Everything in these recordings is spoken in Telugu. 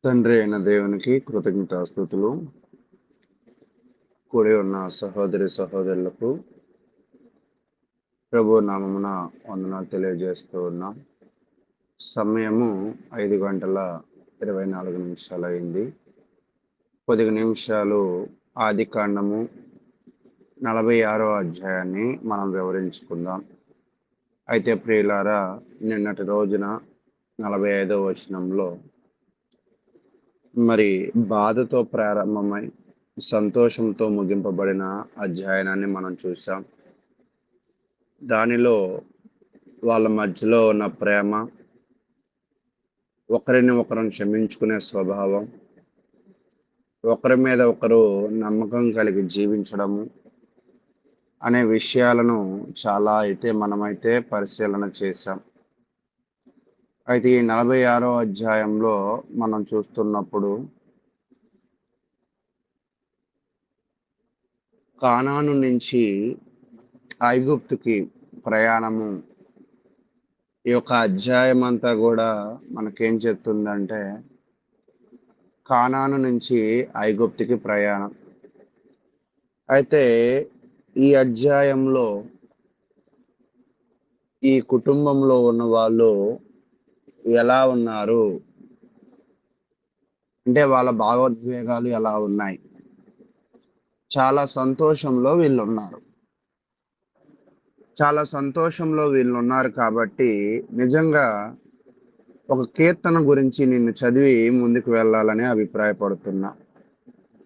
తండ్రి అయిన దేవునికి కృతజ్ఞతాస్తుతులు. కూడి ఉన్న సహోదరి సహోదరులకు ప్రభు నామమున వందనాలు తెలియజేస్తూ ఉన్నాం. సమయము 5:24 అయింది. కొద్ది నిమిషాలు ఆదికాండము 46వ అధ్యాయాన్ని మనం వివరించుకుందాం. అయితే ప్రియులారా, నిన్నటి రోజున 45వ వచనంలో మరి బాధతో ప్రారంభమై సంతోషంతో ముగింపబడిన అధ్యయనాన్ని మనం చూసాం. దానిలో వాళ్ళ మధ్యలో ఉన్న ప్రేమ, ఒకరిని ఒకరం క్షమించుకునే స్వభావం, ఒకరి మీద ఒకరు నమ్మకం కలిగి జీవించడము అనే విషయాలను చాలా మనమైతే పరిశీలన చేశాం. అయితే ఈ 46వ అధ్యాయంలో మనం చూస్తున్నప్పుడు కానాను నుంచి ఐగుప్తుకి ప్రయాణము, ఈ యొక్క అధ్యాయం అంతా కూడా మనకేం చెప్తుందంటే కానాను నుంచి ఐగుప్తుకి ప్రయాణం. అయితే ఈ అధ్యాయంలో ఈ కుటుంబంలో ఉన్న వాళ్ళు ఎలా ఉన్నారు అంటే వాళ్ళ భావోద్వేగాలు ఎలా ఉన్నాయి? చాలా సంతోషంలో వీళ్ళున్నారు. చాలా సంతోషంలో వీళ్ళున్నారు కాబట్టి నిజంగా ఒక కీర్తన గురించి నిన్ను చదివి ముందుకు వెళ్ళాలని అభిప్రాయపడుతున్నా.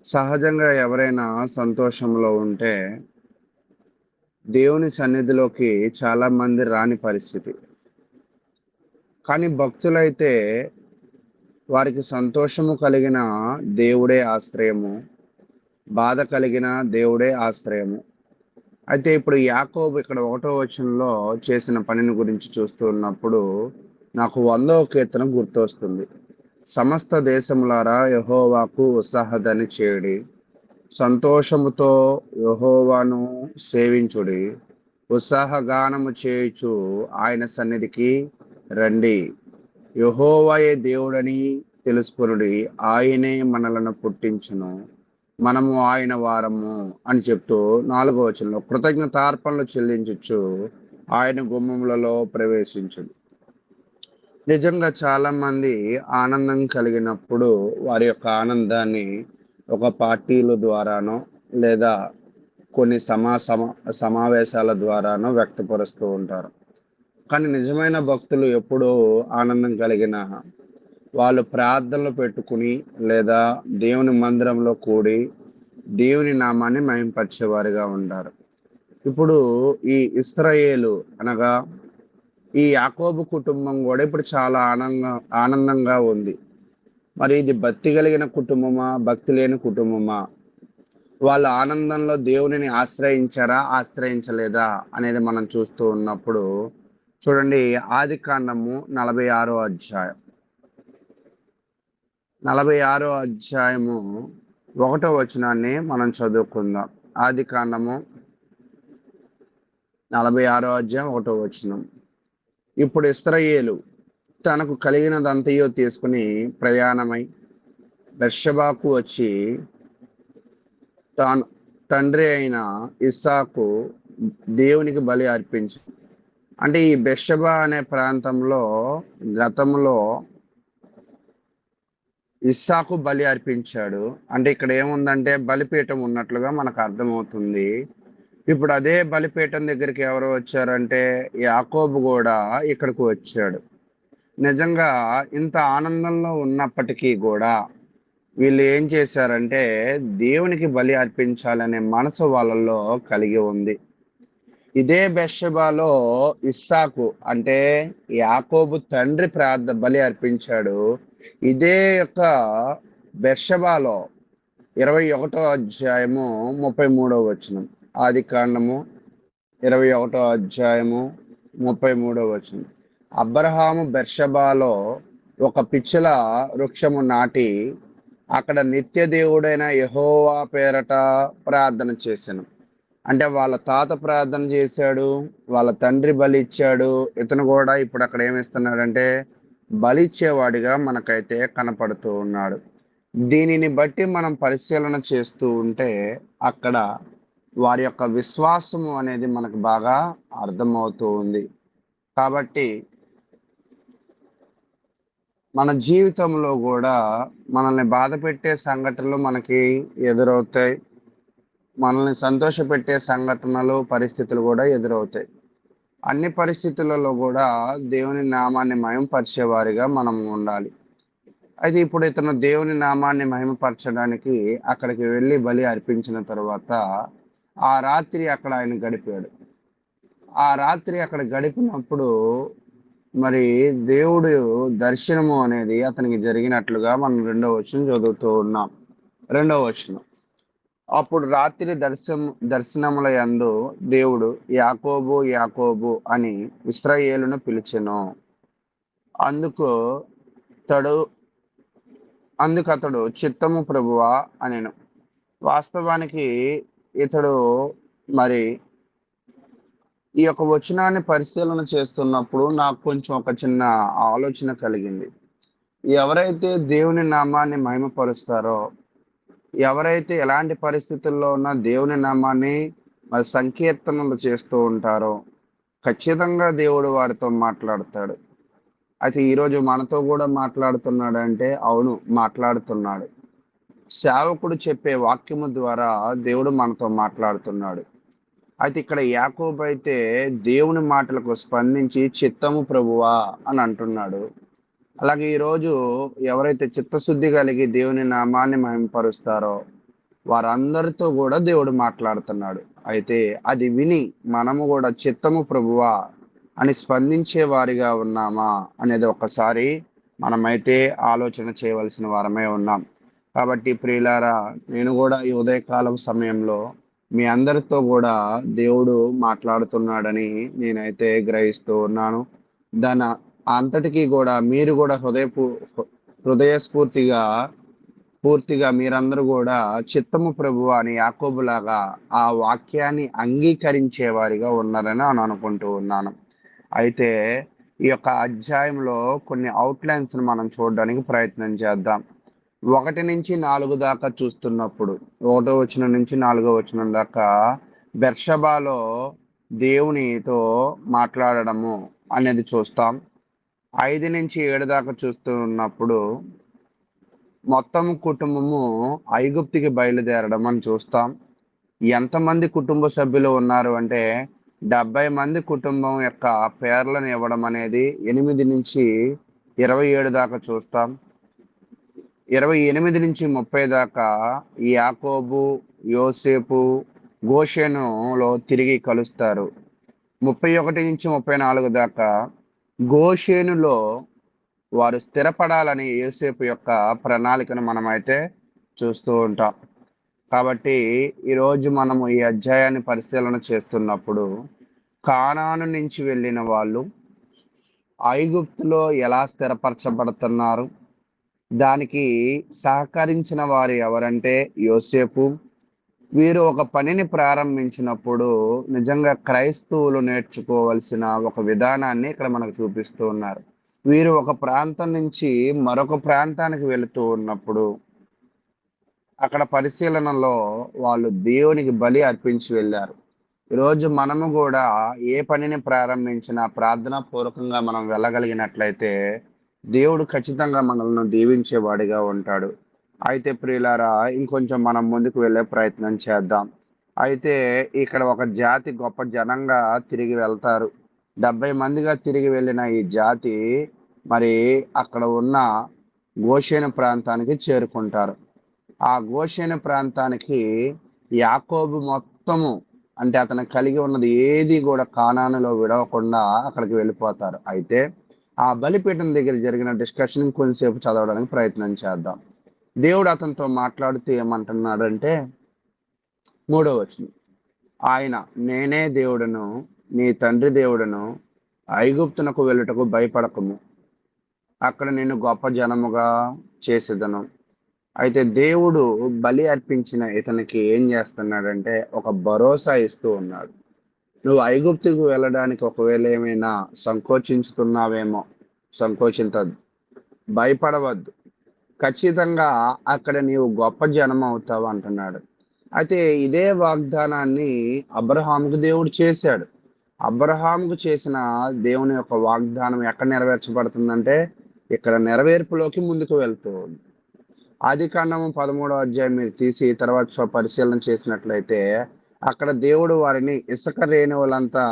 సహజంగా ఎవరైనా సంతోషంలో ఉంటే దేవుని సన్నిధిలోకి చాలా మంది రాని పరిస్థితి. కానీ భక్తులైతే వారికి సంతోషము కలిగిన దేవుడే ఆశ్రయము, బాధ కలిగిన దేవుడే ఆశ్రయము. అయితే ఇప్పుడు యాకోబు ఇక్కడ 1వ వచనంలో చేసిన పనిని గురించి చూస్తున్నప్పుడు నాకు 100వ కీర్తన గుర్తొస్తుంది. సమస్త దేశములారా యెహోవాకు ఉత్సాహధ్వని చేయుడి, సంతోషముతో యెహోవాను సేవించుడి, ఉత్సాహగానము చేయుచు ఆయన సన్నిధికి రండి. యెహోవాయే దేవుడని తెలుసుకొనుడి, ఆయనే మనలను పుట్టించును, మనము ఆయన వారము అని చెప్తూ 4వ వచనంలో కృతజ్ఞతార్పణలు చెల్లించచ్చు ఆయన గుమ్మములలో ప్రవేశించుడు. నిజంగా చాలా మంది ఆనందం కలిగినప్పుడు వారి యొక్క ఆనందాన్ని ఒక పార్టీల ద్వారానో లేదా కొన్ని సమావేశాల ద్వారానో వ్యక్తపరుస్తూ ఉంటారు. కానీ నిజమైన భక్తులు ఎప్పుడూ ఆనందం కలిగిన వాళ్ళు ప్రార్థనలు పెట్టుకుని లేదా దేవుని మందిరంలో కూడి దేవుని నామాన్ని మహింపరిచేవారుగా ఉంటారు. ఇప్పుడు ఈ ఇశ్రాయేలు అనగా ఈ యాకోబు కుటుంబం కూడా ఇప్పుడు చాలా ఆనందంగా ఉంది. మరి ఇది భక్తి కలిగిన కుటుంబమా, భక్తి లేని కుటుంబమా? వాళ్ళ ఆనందంలో దేవునిని ఆశ్రయించారా, ఆశ్రయించలేదా అనేది మనం చూస్తూ ఉన్నప్పుడు చూడండి, ఆదికాండము 46వ అధ్యాయం 46వ అధ్యాయము 1వ వచనాన్ని మనం చదువుకుందాం. ఆదికాండము 46వ అధ్యాయం 1వ వచనం. ఇప్పుడు ఇశ్రాయేలు తనకు కలిగినదంతయో తీసుకుని ప్రయాణమై బెర్షెబాకు వచ్చి తాను తండ్రి అయిన ఇస్సాకు దేవునికి బలి అర్పించి, అంటే ఈ బెర్షెబా అనే ప్రాంతంలో గతంలో ఇస్సాకు బలి అర్పించాడు. అంటే ఇక్కడ ఏముందంటే బలిపీఠం ఉన్నట్లుగా మనకు అర్థమవుతుంది. ఇప్పుడు అదే బలిపీఠం దగ్గరికి ఎవరు వచ్చారంటే యాకోబు కూడా ఇక్కడికి వచ్చాడు. నిజంగా ఇంత ఆనందంలో ఉన్నప్పటికీ కూడా వీళ్ళు ఏం చేశారంటే దేవునికి బలి అర్పించాలనే మనసు వాళ్ళలో కలిగి ఉంది. ఇదే బెర్షెబాలో ఇస్సాకు అంటే యాకోబు తండ్రి బలి అర్పించాడు. ఇదే యొక్క బెర్షెబాలో 21వ అధ్యాయము 33వ వచనం. ఆదికాండము 21వ అధ్యాయము 33వ వచనం. అబ్రహాము బెర్షెబాలో ఒక పిచ్చుల వృక్షము నాటి అక్కడ నిత్య దేవుడైన యెహోవా పేరట ప్రార్థన చేశాను. అంటే వాళ్ళ తాత ప్రార్థన చేశాడు, వాళ్ళ తండ్రి బలి ఇచ్చాడు. ఇతను కూడా ఇప్పుడు అక్కడ ఏమిస్తున్నాడంటే బలిచ్చేవాడిగా మనకైతే కనపడుతూ ఉన్నాడు. దీనిని బట్టి మనం పరిశీలన చేస్తూ ఉంటే అక్కడ వారి యొక్క విశ్వాసము అనేది మనకు బాగా అర్థమవుతూ ఉంది. కాబట్టి మన జీవితంలో గూడా మనల్ని బాధపెట్టే సంఘటనలు మనకి ఎదురవుతాయి. మనల్ని సంతోషపెట్టే సంఘటనలు, పరిస్థితులు గూడా ఎదురవుతాయి. అన్ని పరిస్థితులలో గూడా దేవుని నామాన్ని మహిమపరిచేవారిగా మనం ఉండాలి. అయితే ఇప్పుడు ఇతను దేవుని నామాన్ని మహిమపరచడానికి అక్కడికి వెళ్లి బలి అర్పించిన తరువాత, ఆ రాత్రి అక్కడ ఆయన గడిపాడు. ఆ రాత్రి అక్కడ గడిపినప్పుడు మరి దేవుడు దర్శనము అనేది అతనికి జరిగినట్లుగా మనం రెండవ వచనం చదువుతూ ఉన్నాం. రెండవ వచనం. అప్పుడు రాత్రి దర్శనముల యందు దేవుడు యాకోబు యాకోబు అని ఇశ్రాయేలును పిలిచెను. అందుకు తడు అందుకతడు చిత్తము ప్రభువా అనెను. వాస్తవానికి ఇతడు మరి ఈ యొక్క వచనాన్ని పరిశీలన చేస్తున్నప్పుడు నాకు కొంచెం ఒక చిన్న ఆలోచన కలిగింది. ఎవరైతే దేవుని నామాన్ని మహిమపరుస్తారో, ఎవరైతే ఎలాంటి పరిస్థితుల్లో ఉన్నా దేవుని నామాన్ని మరి సంకీర్తనలు చేస్తూ ఉంటారో, ఖచ్చితంగా దేవుడు వారితో మాట్లాడతాడు. అయితే ఈరోజు మనతో కూడా మాట్లాడుతున్నాడంటే అవును, మాట్లాడుతున్నాడు. సేవకుడు చెప్పే వాక్యము ద్వారా దేవుడు మనతో మాట్లాడుతున్నాడు. అయితే ఇక్కడ యాకోబు అయితే దేవుని మాటలకు స్పందించి చిత్తము ప్రభువా అని అంటున్నాడు. అలాగే ఈరోజు ఎవరైతే చిత్తశుద్ధి కలిగి దేవుని నామాన్ని మహిమపరుస్తారో వారందరితో కూడా దేవుడు మాట్లాడుతున్నాడు. అయితే అది విని మనము కూడా చిత్తము ప్రభువా అని స్పందించే వారిగా ఉన్నామా అనేది ఒకసారి మనమైతే ఆలోచన చేయవలసిన వారమే ఉన్నాం. కాబట్టి ప్రియులారా, నేను కూడా ఈ ఉదయకాలం సమయంలో మీ అందరితో కూడా దేవుడు మాట్లాడుతున్నాడని నేనైతే గ్రహిస్తూ ఉన్నాను. దాని అంతటికీ కూడా మీరు కూడా హృదయస్ఫూర్తిగా పూర్తిగా మీరందరూ కూడా చిత్తము ప్రభువా అని యాకోబులాగా ఆ వాక్యాన్ని అంగీకరించే వారిగా ఉన్నారని నేను అనుకుంటూ ఉన్నాను. అయితే ఈ యొక్క అధ్యాయంలో కొన్ని అవుట్లైన్స్ మనం చూడడానికి ప్రయత్నం చేద్దాం. 1-4 దాకా చూస్తున్నప్పుడు, 1వ వచనం నుంచి 4వ వచనం దాకా బెర్షబాలో దేవునితో మాట్లాడడము అనేది చూస్తాం. 5-7 దాకా చూస్తూ ఉన్నప్పుడు మొత్తం కుటుంబము ఐగుప్తుకి బయలుదేరడం అని చూస్తాం. ఎంతమంది కుటుంబ సభ్యులు ఉన్నారు అంటే 70 మంది కుటుంబం యొక్క పేర్లను ఇవ్వడం అనేది 8-27 దాకా చూస్తాం. 28-30 దాకా యాకోబు, యోసేపు గోషెనులో తిరిగి కలుస్తారు. 31-34 దాకా గోషెనులో వారు స్థిరపడాలని యోసేపు యొక్క ప్రణాళికను మనమైతే చూస్తూ ఉంటాం. కాబట్టి ఈరోజు మనము ఈ అధ్యాయాన్ని పరిశీలన చేస్తున్నప్పుడు కానాను నుంచి వెళ్ళిన వాళ్ళు ఐగుప్తులో ఎలా స్థిరపరచబడుతున్నారు, దానికి సహకరించిన వారు ఎవరంటే యోసేపు. వీరు ఒక పనిని ప్రారంభించినప్పుడు నిజంగా క్రైస్తవులు నేర్చుకోవలసిన ఒక విధానాన్ని ఇక్కడ మనకు చూపిస్తూ ఉన్నారు. వీరు ఒక ప్రాంతం నుంచి మరొక ప్రాంతానికి వెళుతూ ఉన్నప్పుడు అక్కడ పరిశీలనలో వాళ్ళు దేవునికి బలి అర్పించి వెళ్ళారు. ఈరోజు మనము కూడా ఏ పనిని ప్రారంభించినా ప్రార్థనా పూర్వకంగా మనం వెళ్ళగలిగినట్లయితే దేవుడు ఖచ్చితంగా మనల్ని దీవించేవాడిగా ఉంటాడు. అయితే ప్రియులారా, ఇంకొంచెం మనం ముందుకు వెళ్ళే ప్రయత్నం చేద్దాం. అయితే ఇక్కడ ఒక జాతి గొప్ప జనంగా తిరిగి వెళ్తారు. 70 మందిగా తిరిగి వెళ్ళిన ఈ జాతి మరి అక్కడ ఉన్న గోషేను ప్రాంతానికి చేరుకుంటారు. ఆ గోషేను ప్రాంతానికి యాకోబు మొత్తము, అంటే అతను కలిగి ఉన్నది ఏది కూడా కానానులో విడవకుండా అక్కడికి వెళ్ళిపోతారు. అయితే ఆ బలిపీఠం దగ్గర జరిగిన డిస్కషన్ కొంచెంసేపు చదవడానికి ప్రయత్నం చేద్దాం. దేవుడు అతనితో మాట్లాడుతూ ఏమంటున్నాడంటే 3వ వచనం, ఆయన నేనే దేవుడను, నీ తండ్రి దేవుడను, ఐగుప్తునకు వెళ్ళుటకు భయపడకము, అక్కడ నేను గొప్ప జనముగా చేసేదను. అయితే దేవుడు బలి అర్పించిన ఇతనికి ఏం చేస్తున్నాడంటే ఒక భరోసా ఇస్తూ ఉన్నాడు. నువ్వు ఐగుప్తుకు వెళ్ళడానికి ఒకవేళ ఏమైనా సంకోచించుతున్నావేమో, సంకోచించద్దు. భయపడవద్దు. ఖచ్చితంగా అక్కడ నీవు గొప్ప జనం అవుతావు అంటున్నాడు. అయితే ఇదే వాగ్దానాన్ని అబ్రహాముకు దేవుడు చేశాడు. అబ్రహాముకు చేసిన దేవుని యొక్క వాగ్దానం ఎక్కడ నెరవేర్చబడుతుందంటే ఇక్కడ నెరవేర్పులోకి ముందుకు వెళ్తూ ఉంది. ఆదికాండము 13వ అధ్యాయం మీరు తీసి తర్వాత పరిశీలన చేసినట్లయితే అక్కడ దేవుడు వారిని ఇసుక రేణువులంతా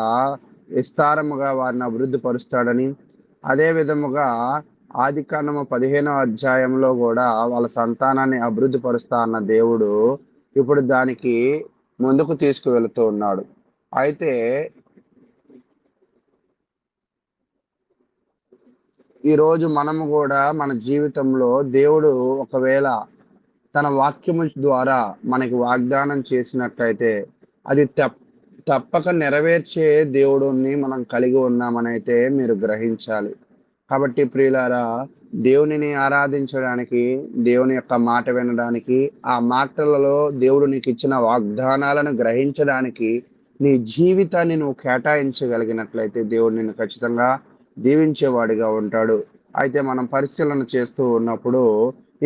విస్తారముగా వారిని అభివృద్ధి పరుస్తాడని, అదే విధముగా ఆదికాండము 15వ అధ్యాయంలో కూడా వాళ్ళ సంతానాన్ని అభివృద్ధి పరుస్తా అన్న దేవుడు ఇప్పుడు దానికి ముందుకు తీసుకువెళుతూ ఉన్నాడు. అయితే ఈరోజు మనము కూడా మన జీవితంలో దేవుడు ఒకవేళ తన వాక్యము ద్వారా మనకి వాగ్దానం చేసినట్లయితే అది తప్పక నెరవేర్చే దేవుడిని మనం కలిగి ఉన్నామనైతే మీరు గ్రహించాలి. కాబట్టి ప్రియులారా, దేవునిని ఆరాధించడానికి, దేవుని యొక్క మాట వినడానికి, ఆ మాటలలో దేవుడు నీకు ఇచ్చిన వాగ్దానాలను గ్రహించడానికి నీ జీవితాన్ని నువ్వు కేటాయించగలిగినట్లయితే దేవుడు నిన్ను ఖచ్చితంగా దీవించేవాడిగా ఉంటాడు. అయితే మనం పరిశీలన చేస్తూ ఉన్నప్పుడు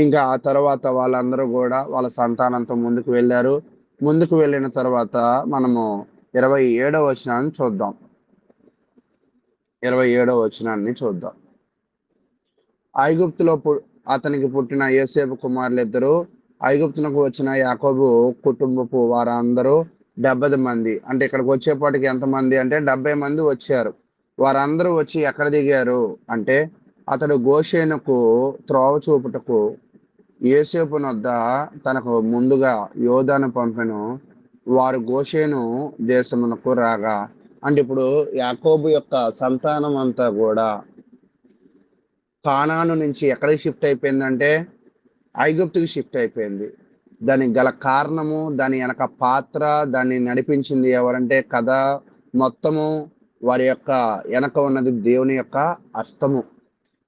ఇంకా ఆ తర్వాత వాళ్ళందరూ కూడా వాళ్ళ సంతానంతో ముందుకు వెళ్ళారు. ముందుకు వెళ్ళిన తర్వాత మనము 27వ వచనాన్ని చూద్దాం. 27వ వచనాన్ని చూద్దాం. ఐగుప్తులో అతనికి పుట్టిన యోసేపు కుమారులిద్దరూ ఐగుప్తునకు వచ్చిన యాకోబు కుటుంబపు వారందరూ 70 మంది. అంటే ఇక్కడికి వచ్చేపాటికి ఎంతమంది అంటే 70 మంది వచ్చారు. వారందరూ వచ్చి ఎక్కడ దిగారు అంటే అతడు గోషేనుకు త్రోవ చూపుటకు యోసేపునొద్ద తనకు ముందుగా యోధాను పంపెను. వారు గోషేను దేశమునకు రాగా, అంటే ఇప్పుడు యాకోబు యొక్క సంతానం అంతా కూడా కానాను నుంచి ఎక్కడికి షిఫ్ట్ అయిపోయిందంటే ఐగుప్తుకి షిఫ్ట్ అయిపోయింది. దానికి గల కారణము, దాని వెనక పాత్ర, దాన్ని నడిపించింది ఎవరంటే కథ మొత్తము వారి యొక్క వెనక ఉన్నది దేవుని యొక్క హస్తము.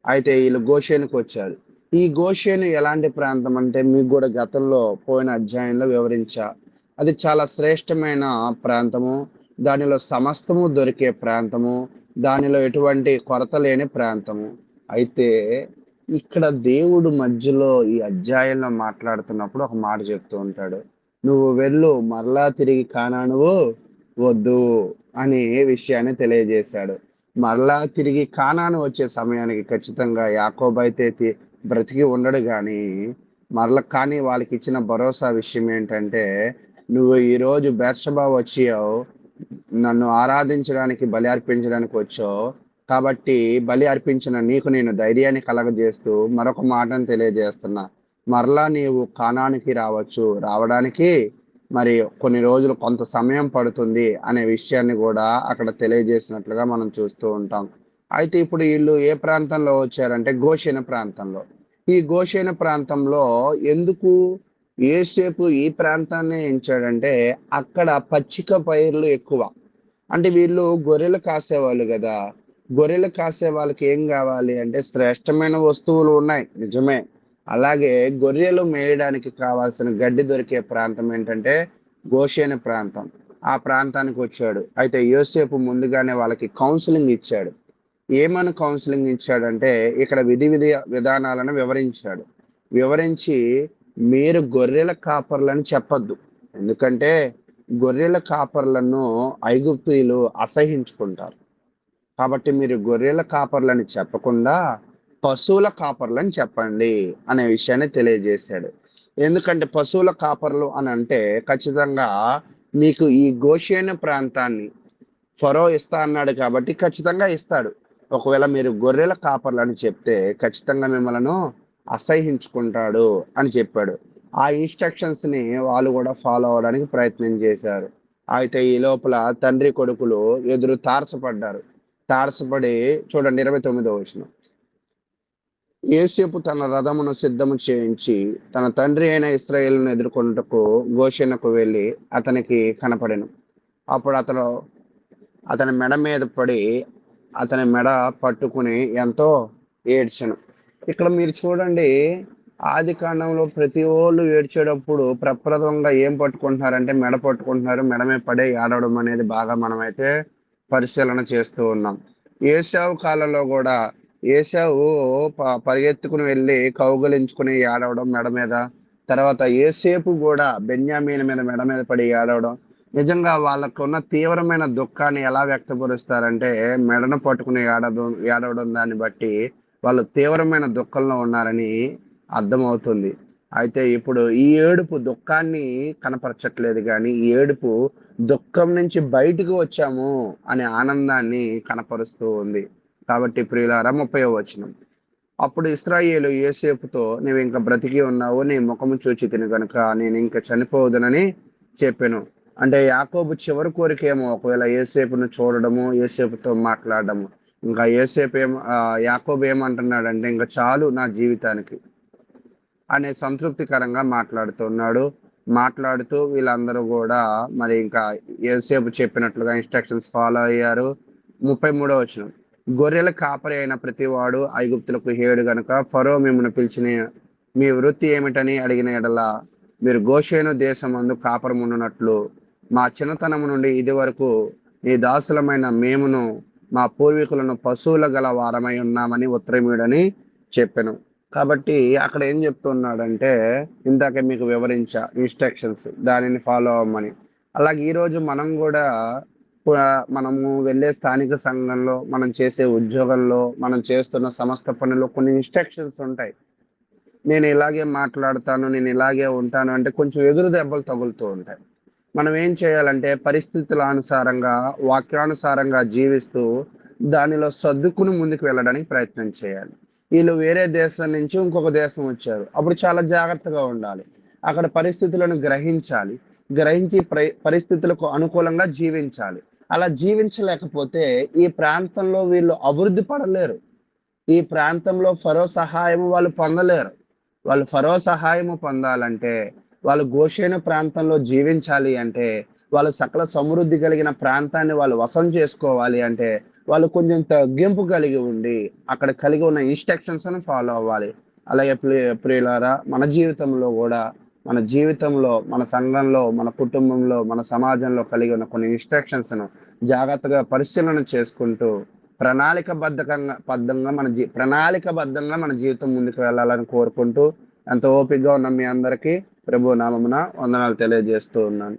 అయితే వీళ్ళు గోషేనుకు వచ్చారు. ఈ గోషేను ఎలాంటి ప్రాంతం అంటే మీకు కూడా గతంలో పోయిన అధ్యాయంలో వివరించా. అది చాలా శ్రేష్టమైన ప్రాంతము, దానిలో సమస్తము దొరికే ప్రాంతము, దానిలో ఎటువంటి కొరత లేని ప్రాంతము. అయితే ఇక్కడ దేవుడు మధ్యలో ఈ అధ్యాయంలో మాట్లాడుతున్నప్పుడు ఒక మాట చెప్తూ ఉంటాడు, నువ్వు వెళ్ళు, మరలా తిరిగి కానానువు వద్దు అనే విషయాన్ని తెలియజేశాడు. మరలా తిరిగి కానాను వచ్చే సమయానికి ఖచ్చితంగా యాకోబు అయితే బ్రతికి ఉండడు. కానీ వాళ్ళకి ఇచ్చిన భరోసా విషయం ఏంటంటే, నువ్వు ఈరోజు బెర్షబా వచ్చావు, నన్ను ఆరాధించడానికి బలి అర్పించడానికి వచ్చావు కాబట్టి బలి అర్పించిన నీకు నేను ధైర్యాన్ని కలగజేస్తూ మరొక మాటను తెలియజేస్తున్నా. మరలా నీవు కానానికి రావడానికి మరి కొన్ని రోజులు కొంత సమయం పడుతుంది అనే విషయాన్ని కూడా అక్కడ తెలియజేసినట్లుగా మనం చూస్తూ ఉంటాం. అయితే ఇప్పుడు వీళ్ళు ఏ ప్రాంతంలో వచ్చారంటే గోషెను ప్రాంతంలో. ఈ గోషెను ప్రాంతంలో ఎందుకు యోసేపు ఈ ప్రాంతాన్ని ఎంచాడంటే అక్కడ పచ్చిక పైర్లు ఎక్కువ. అంటే వీళ్ళు గొర్రెలు కాసేవాళ్ళు కదా, గొర్రెలు కాసే వాళ్ళకి ఏం కావాలి అంటే శ్రేష్టమైన వస్తువులు ఉన్నాయి నిజమే. అలాగే గొర్రెలు మేయడానికి కావాల్సిన గడ్డి దొరికే ప్రాంతం ఏంటంటే గోషేను ప్రాంతం. ఆ ప్రాంతానికి వచ్చాడు. అయితే యోసేపు ముందుగానే వాళ్ళకి కౌన్సిలింగ్ ఇచ్చాడు. ఏమని కౌన్సిలింగ్ ఇచ్చాడంటే ఇక్కడ విధానాలను వివరించాడు. వివరించి మీరు గొర్రెల కాపర్లని చెప్పద్దు, ఎందుకంటే గొర్రెల కాపర్లను ఐగుప్తీయులు అసహించుకుంటారు. కాబట్టి మీరు గొర్రెల కాపర్లని చెప్పకుండా పశువుల కాపర్లని చెప్పండి అనే విషయాన్ని తెలియజేశాడు. ఎందుకంటే పశువుల కాపర్లు అని అంటే ఖచ్చితంగా మీకు ఈ గోషేను ప్రాంతాన్ని ఫరో ఇస్తా అన్నాడు కాబట్టి ఖచ్చితంగా ఇస్తాడు. ఒకవేళ మీరు గొర్రెల కాపర్లని చెప్తే ఖచ్చితంగా మిమ్మల్ని అసహించుకుంటాడు అని చెప్పాడు. ఆ ఇన్స్ట్రక్షన్స్ ని వాళ్ళు కూడా ఫాలో అవడానికి ప్రయత్నం చేశారు. అయితే ఈ లోపల తండ్రి కొడుకులు ఎదురు తారసపడి చూడండి 29వ వచనం. యోసేపు తన రథమును సిద్ధము చేయించి తన తండ్రి అయిన ఇశ్రాయేలును ఎదుర్కొనుటకు గోషెనుకు వెళ్ళి అతనికి కనపడెను. అప్పుడు అతని మెడ మీద పడి అతని మెడ పట్టుకుని ఎంతో ఏడ్చెను. ఇక్కడ మీరు చూడండి, ఆది కాండంలో ప్రతి వాళ్ళు ఏడ్చేటప్పుడు ప్రప్రథమంగా ఏం పట్టుకుంటున్నారంటే మెడ పట్టుకుంటున్నారు. మెడ మీద పడే ఏడవడం అనేది బాగా మనమైతే పరిశీలన చేస్తూ ఉన్నాం. ఏశావు కాలంలో కూడా ఏశావు పరిగెత్తుకుని వెళ్ళి కౌగిలించుకుని ఏడవడం మెడ మీద. తర్వాత యోసేపు కూడా బెన్యామీను మీద మెడ మీద పడి ఏడవడం. నిజంగా వాళ్ళకున్న తీవ్రమైన దుఃఖాన్ని ఎలా వ్యక్తపరుస్తారంటే మెడను పట్టుకుని ఏడవడం దాన్ని బట్టి వాళ్ళు తీవ్రమైన దుఃఖంలో ఉన్నారని అర్థమవుతుంది. అయితే ఇప్పుడు ఈ ఏడుపు దుఃఖాన్ని కనపరచట్లేదు గానీ, ఈ ఏడుపు దుఃఖం నుంచి బయటకు వచ్చాము అనే ఆనందాన్ని కనపరుస్తూ ఉంది. కాబట్టి ప్రియులారా 30వ వచనం. అప్పుడు ఇశ్రాయేలు యోసేపుతో, నీవింక బ్రతికి ఉన్నావు, నీ ముఖము చూచితిని గనుక నేనింక చనిపోవదునని చెప్పెను. అంటే యాకోబు చివరి కోరికేమో ఒకవేళ యోసేపును చూడడము, యోసేపుతో మాట్లాడడము. ఇంకా యాకోబు ఏమంటున్నాడంటే ఇంక చాలు నా జీవితానికి అనే సంతృప్తికరంగా మాట్లాడుతున్నాడు. మాట్లాడుతూ వీళ్ళందరూ కూడా మరి ఇంకా యోసేపు చెప్పినట్లుగా ఇన్స్ట్రక్షన్స్ ఫాలో అయ్యారు. 33వ వచనం. గొర్రెల కాపరి అయిన ప్రతివాడు ఐగుప్తులకు హేడు గనుక ఫరో మిమ్మల్ని పిలిచిన మీ వృత్తి ఏమిటని అడిగిన ఎడల మీరు గోషేను దేశమందు కాపరమున్నట్లు మా చిన్నతనము నుండి ఇది వరకు నీ దాసులమైన మేమును మా పూర్వీకులను పశువుల గల వారమై ఉన్నామని ఉత్తరమీడని చెప్పెను. కాబట్టి అక్కడ ఏం చెప్తున్నాడంటే ఇందాక మీకు వివరించా ఇన్స్ట్రక్షన్స్, దానిని ఫాలో అవ్వమని. అలాగే ఈరోజు మనం కూడా మనము వెళ్ళే స్థానిక సంఘంలో, మనం చేసే ఉద్యోగంలో, మనం చేస్తున్న సమస్త పనుల్లో కొన్ని ఇన్స్ట్రక్షన్స్ ఉంటాయి. నేను ఇలాగే మాట్లాడతాను, నేను ఇలాగే ఉంటాను అంటే కొంచెం ఎదురు దెబ్బలు తగులుతూ ఉంటాయి. మనం ఏం చేయాలంటే పరిస్థితుల అనుసారంగా, వాక్యానుసారంగా జీవిస్తూ దానిలో సర్దుకుని ముందుకు వెళ్ళడానికి ప్రయత్నం చేయాలి. వీళ్ళు వేరే దేశం నుంచి ఇంకొక దేశం వచ్చారు, అప్పుడు చాలా జాగ్రత్తగా ఉండాలి. అక్కడ పరిస్థితులను గ్రహించాలి, గ్రహించి పరిస్థితులకు అనుకూలంగా జీవించాలి. అలా జీవించలేకపోతే ఈ ప్రాంతంలో వీళ్ళు అభివృద్ధి పడలేరు. ఈ ప్రాంతంలో ఫరో సహాయము వాళ్ళు పొందలేరు. వాళ్ళు ఫరో సహాయము పొందాలంటే, వాళ్ళు గోషేను ప్రాంతంలో జీవించాలి అంటే, వాళ్ళు సకల సమృద్ధి కలిగిన ప్రాంతాన్ని వాళ్ళు వశం చేసుకోవాలి అంటే, వాళ్ళు కొంచెం తగ్గింపు కలిగి ఉండి అక్కడ కలిగి ఉన్న ఇన్స్ట్రక్షన్స్ ఫాలో అవ్వాలి. అలాగే ప్రియులారా, మన జీవితంలో కూడా, మన జీవితంలో, మన సంఘంలో, మన కుటుంబంలో, మన సమాజంలో కలిగి ఉన్న కొన్ని ఇన్స్ట్రక్షన్స్ను జాగ్రత్తగా పరిశీలన చేసుకుంటూ ప్రణాళికబద్ధంగా మన జీవితం ముందుకు వెళ్ళాలని కోరుకుంటూ, ఎంతో ఓపికగా ఉన్న మీ అందరికీ ప్రభు నామమున వందనాలు తెలియజేస్తూ ఉన్నాను.